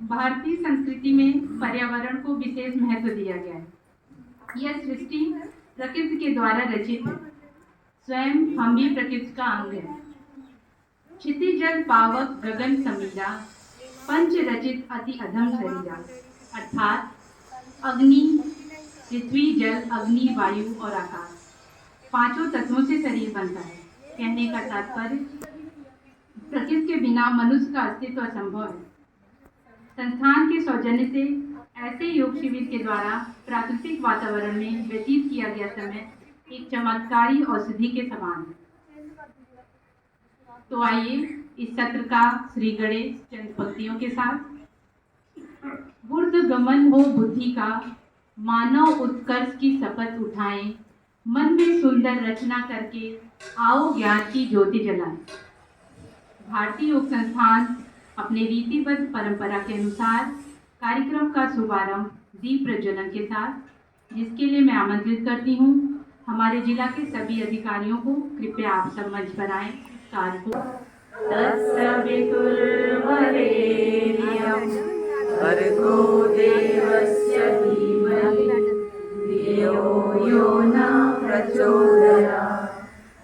भारतीय संस्कृति में पर्यावरण को विशेष महत्व दिया गया है। यह सृष्टि प्रकृति के द्वारा रचित है। स्वयं हम भी प्रकृति का अंग है। क्षिति जल पावक गगन समीरा, पंच रचित अति अधम शरीरा। अर्थात अग्नि, पृथ्वी, जल, अग्नि, वायु और आकाश, पांचों तत्वों से शरीर बनता है। कहने का तात्पर्य, प्रकृति के बिना मनुष्य का अस्तित्व असंभव है। संस्थान के सौजन्य से ऐसे योग शिविर के द्वारा प्राकृतिक वातावरण में व्यतीत किया गया समय एक चमत्कारी औषधि के समान है। तो आइए इस सत्र का श्री गणेश चंद पंक्तियों के साथ। बुर्द गमन हो बुद्धि का, मानव उत्कर्ष की शपथ उठाएं, मन में सुंदर रचना करके आओ ज्ञान की ज्योति जलाएं। भारतीय योग संस्थान अपने रीतिबद्ध परंपरा के अनुसार कार्यक्रम का शुभारंभ दीप प्रज्वलन के साथ, जिसके लिए मैं आमंत्रित करती हूँ हमारे जिला के सभी अधिकारियों को। कृपया आप सब मंच पर आए। भर्गो देवस्य धीमहि धियो यो न प्रचोदयात्।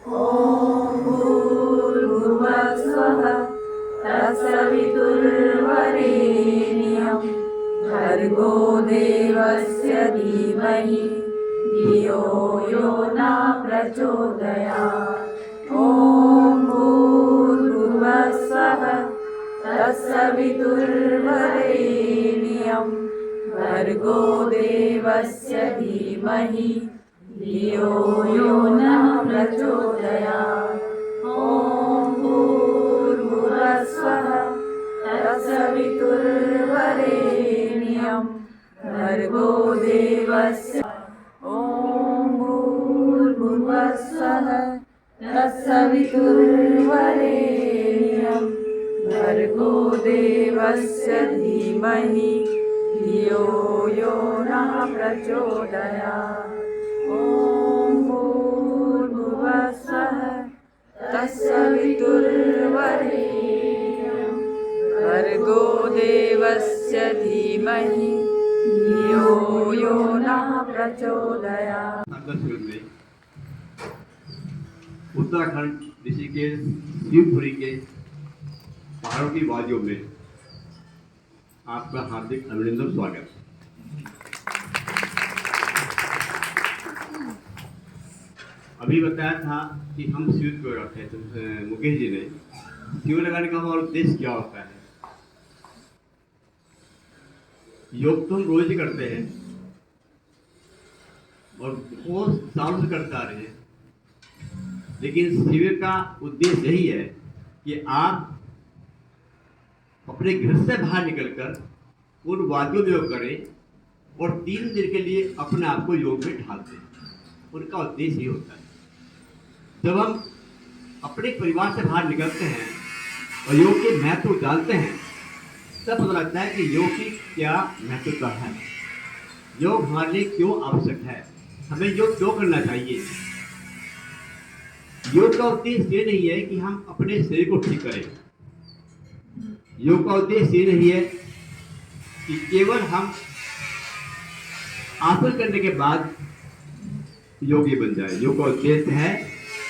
ॐ भूर्भुवः स्वः तत्सवितुर्वरेण्यं भर्गो देवस्य धीमहि धियो यो न प्रचोदयात्। ॐ भूर्भुवः स्वः तत्सवितुर्वरेण्यं भर्गो देवस्य धीमहि धियो यो न प्रचोदयात्। ॐ भूर्भुवः स्वः तत्सवितुर्वरेण्यं भर्गो देवस्य। ॐ भूर्भुवः स्वः तत्सवितुर्वरेण्यं भर्गो देवस्य धीमहि धियो यो न प्रचोदयात्। ॐ भूर्भुवः स्वः तत्सवितुर्वरेण्यं भर्गो देवस्य धीमहि धियो यो न प्रचोदयात्। उत्तराखंड ऋषिकेश शिवपुरी के पहाड़ों की वादियों में आपका हार्दिक अभिनंदन, स्वागत। अभी बताया था कि हम शिविर क्यों रखे हैं, तो मुकेश जी ने शिविर लगाने का हमारा उद्देश्य क्या होता है। योग तो हम रोज ही करते हैं और बहुत सालों से करते आ रहे हैं, लेकिन शिविर का उद्देश्य यही है कि आप अपने घर से बाहर निकलकर उन वादियों में योग करें और 3 दिन के लिए अपने आप को योग में ढाल दें। उनका उद्देश्य ही होता है। जब हम अपने परिवार से बाहर निकलते हैं और योग के महत्व जानते हैं, तब पता लगता है कि योग की क्या महत्वता है, योग हमारे लिए क्यों आवश्यक है, हमें योग क्यों करना चाहिए। योग का उद्देश्य ये नहीं है कि हम अपने शरीर को ठीक करें। योग का उद्देश्य ये नहीं है कि केवल हम आसन करने के बाद योगी बन जाए। योग का उद्देश्य है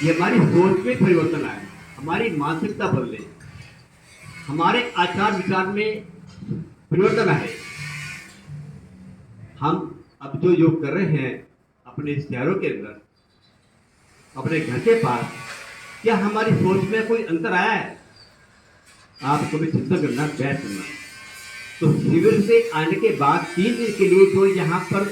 कि हमारी सोच में परिवर्तन आए, हमारी मानसिकता बदले, हमारे आचार विचार में परिवर्तन आए। हम अब जो योग कर रहे हैं अपने शहरों के अंदर, अपने घर के पास, क्या हमारी सोच में कोई अंतर आया है? आप कभी चिंता करना, बैठ करना। तो शिविर से आने के बाद 3 दिन के लिए जो यहाँ पर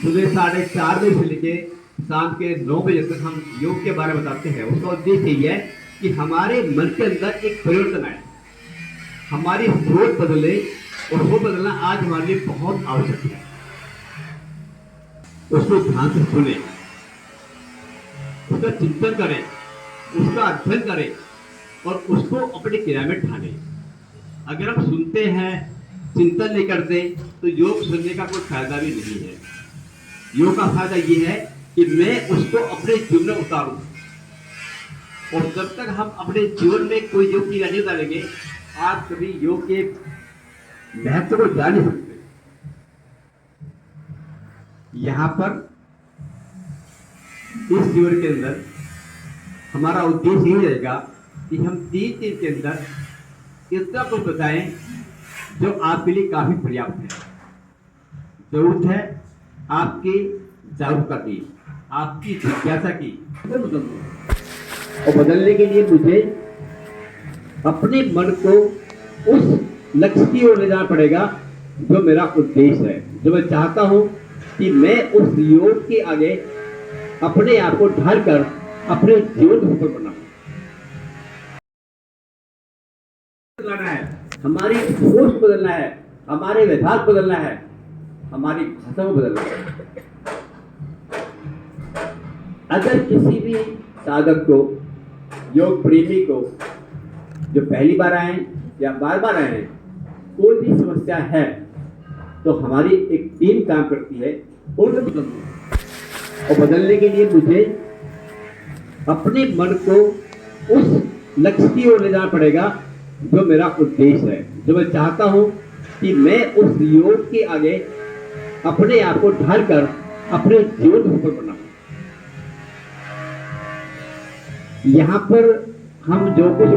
सुबह 4:30 बजे से लेके शाम के 9 बजे तक हम योग के बारे में बताते हैं, उसका उद्देश्य यही है कि हमारे मन के अंदर एक परिवर्तन आए, हमारी सोच बदले, और वो बदलना आज हमारे लिए बहुत आवश्यक है। उसको ध्यान से सुने, उसका चिंतन करें, उसका अध्ययन करें और उसको अपने क्रिया में ढालें। अगर हम सुनते हैं, चिंतन नहीं करते, तो योग सुनने का कोई फायदा भी नहीं है। योग का फायदा ये है कि मैं उसको अपने जीवन में उतारूं, और जब तक हम अपने जीवन में कोई योग की नहीं उतारेंगे, आप कभी योग के महत्व को जान नहीं सकते। यहां पर इस शिविर के अंदर हमारा उद्देश्य यही रहेगा कि हम 3 दिन के अंदर इतना कुछ बताएं जो आपके लिए काफी पर्याप्त है। जरूरत है आपकी जागरूकता की, आपकी जिज्ञासा की, और बदलने के लिए मुझे अपने मन को उस लक्ष्य की ओर ले जाना पड़ेगा जो मेरा उद्देश्य है, जो मैं चाहता हूं कि मैं उस योग के आगे अपने आप को ढालकर अपने जीवन को सफल बनाऊं। बदलना है, हमारी सोच बदलना है, हमारे व्यवहार बदलना है, हमारी भाषा को बदलना है। अगर किसी भी साधक को, योग प्रेमी को, जो पहली बार आए या बार बार आए हैं, कोई भी समस्या है तो हमारी एक टीम काम करती है उनको बदलना। और बदलने के लिए मुझे अपने मन को उस लक्ष्य की ओर ले जाना पड़ेगा जो मेरा उद्देश्य है, जो मैं चाहता हूं कि मैं उस योग के आगे अपने आप को ढालकर अपने जीवन को सफल बनाऊं। यहां पर हम जो कुछ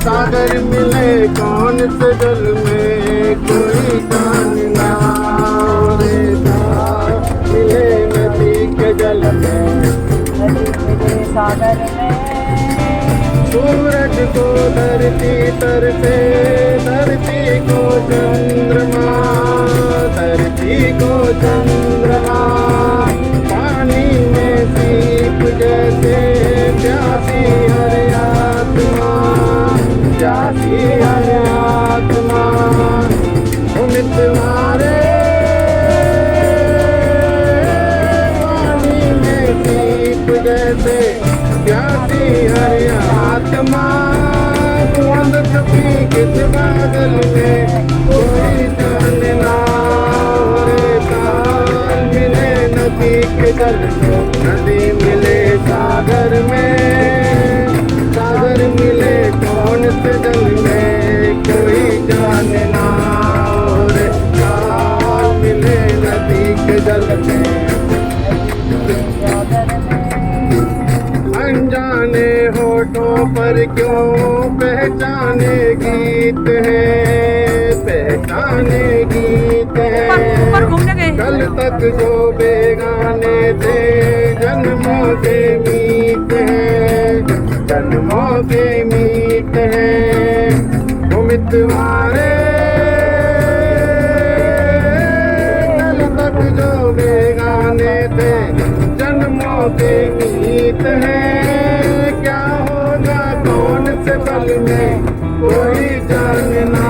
सागर मिले कौन से जल में कोई जान ना रे, मिले नदी के जल में, सागर में सूरज को धरती तरसे, धरती को चंद्रमा, धरती को चंद्रमा, पानी में सीप जैसे प्यासी हर आत्मा, प्यासी हर आत्मा, तुम्हारे पानी में सीप जैसे प्यासी हर आत्मा, बूंद छुपी किस बादल में कोई जान ना रे, ताल मिले नदी के जल में, नदी मिले सागर में, सागर मिले कौन से जल में कोई जान ना रे, ताल मिले नदी के जल में। अनजाने होठों पर क्यों पहचाने गीत हैं, पहचाने गीत हैं, कल तक जो बेगाने थे जन्मों के मीत हैं, जन्मों के मीत हैं, वो मितवारे कल तक जो बेगाने थे जन्मों के मीत हैं, क्या होगा कौन से पल में कोई जानना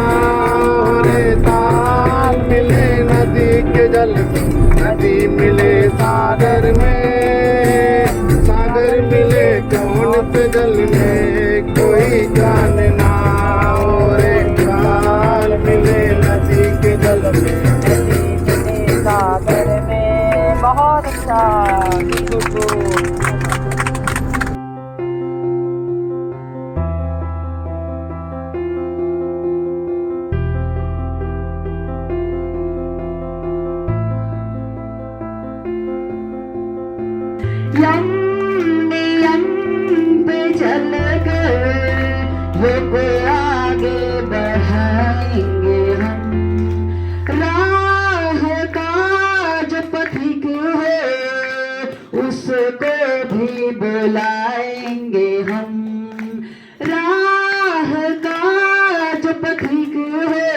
रे, ताल मिले नदी के जल में, नदी मिले सागर में, सागर मिले कौन से जल में कोई जानना रे, ताल मिले नदी के जल में, नदी मिले सागर में। बहुत अच्छा। यम पे चल कर योग आगे बढ़ाएंगे हम। राह का जो पथिक है उसको भी बुलाएंगे हम। राह का जो पथिक है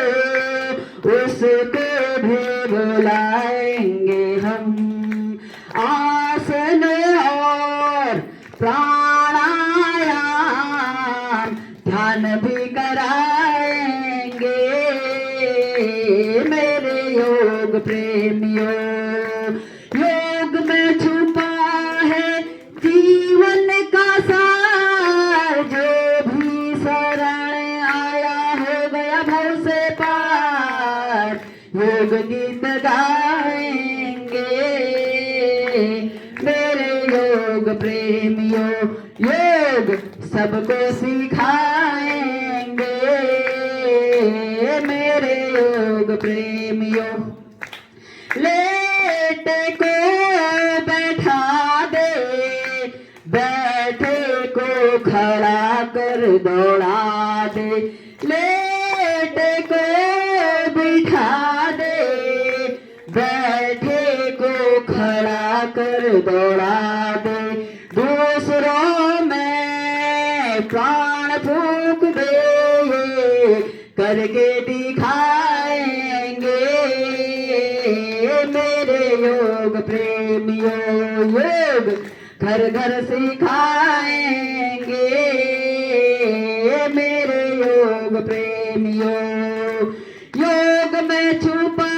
उसको भी बुलाएंगे हम। आसन और प्राणायाम ध्यान भी कराएंगे मेरे योग प्रेमियों। योग में छुपा है जीवन का सार, जो भी शरण आया हो गया भव से पार। योग गीत गाएंगे मेरे योग प्रेमियों। योग सबको सिखाएंगे मेरे योग प्रेमियों। लेटे को बैठा दे, बैठे को खड़ा कर दौड़ा दे। लेटे को बिठा दे, बैठे को खड़ा कर दौड़ा दे। दूसरों में प्राण फूंक दे, करके दिखाएंगे मेरे योग प्रेमियों। योग घर घर सिखाएंगे मेरे योग प्रेमियों। योग में छुपा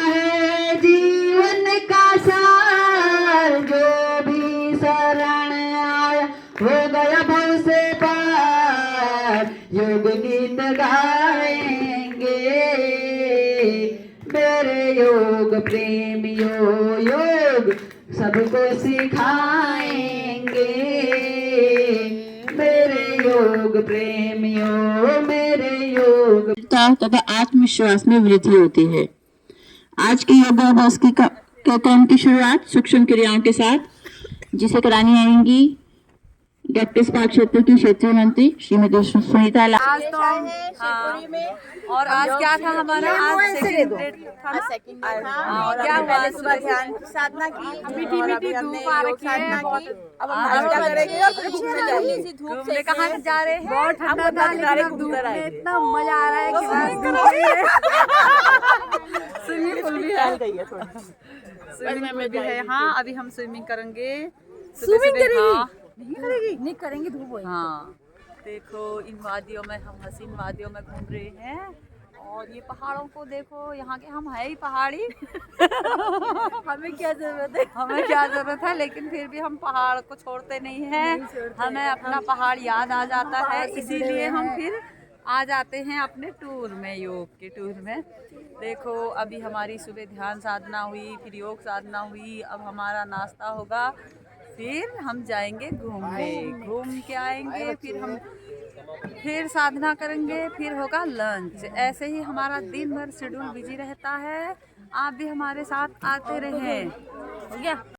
है जीवन का सार, जो भी शरण आया हो गया भव से पार। योग गीत गाएंगे मेरे योग प्रेमियों। योग सबको सिखाएंगे मेरे योग प्रेमियों। मेरे योग तथा आत्मविश्वास में वृद्धि होती है। आज के योगाभ्यास के क्रम की शुरुआत सूक्ष्म क्रियाओं के साथ, जिसे करानी आएंगी डॉक्टर इस्पात क्षेत्र की क्षेत्रीय मंत्री श्रीमती सुनीता लाल। आज तो हम शिवपुरी में, और आज क्या था हमारा, आज सेकंड था ना? और क्या हुआ, सुबह ध्यान साधना की, मीठी मीठी धूप आ रखी है बहुत। अब हम क्या करेंगे, घूमने जाएंगे। धूप से कहाँ जा रहे हैं? बहुत ठंडा था, लेकिन धूप में इतना मजा आ रहा है कि स्विमिंग पूल भी है, स्विमिंग पूल भी है। हाँ, अभी हम स्विमिंग करेंगे। स्विमिंग नहीं करेंगे, धूप होगी। हाँ, देखो इन वादियों में, हम हसीन वादियों में घूम रहे हैं। और ये पहाड़ों को देखो, यहाँ के हम है ही पहाड़ी। हमें क्या जरूरत है, हमें क्या जरूरत है, लेकिन फिर भी हम पहाड़ को छोड़ते नहीं हैं। हमें अपना पहाड़ याद आ जाता है, इसीलिए हम फिर आ जाते हैं अपने टूर में, योग के टूर में। देखो अभी हमारी सुबह ध्यान साधना हुई, फिर योग साधना हुई, अब हमारा नाश्ता होगा, फिर हम जाएंगे घूमने, घूम के आएंगे, फिर साधना करेंगे, फिर होगा लंच। ऐसे ही हमारा दिन भर शेड्यूल बिजी रहता है। आप भी हमारे साथ आते रहें, ठीक है।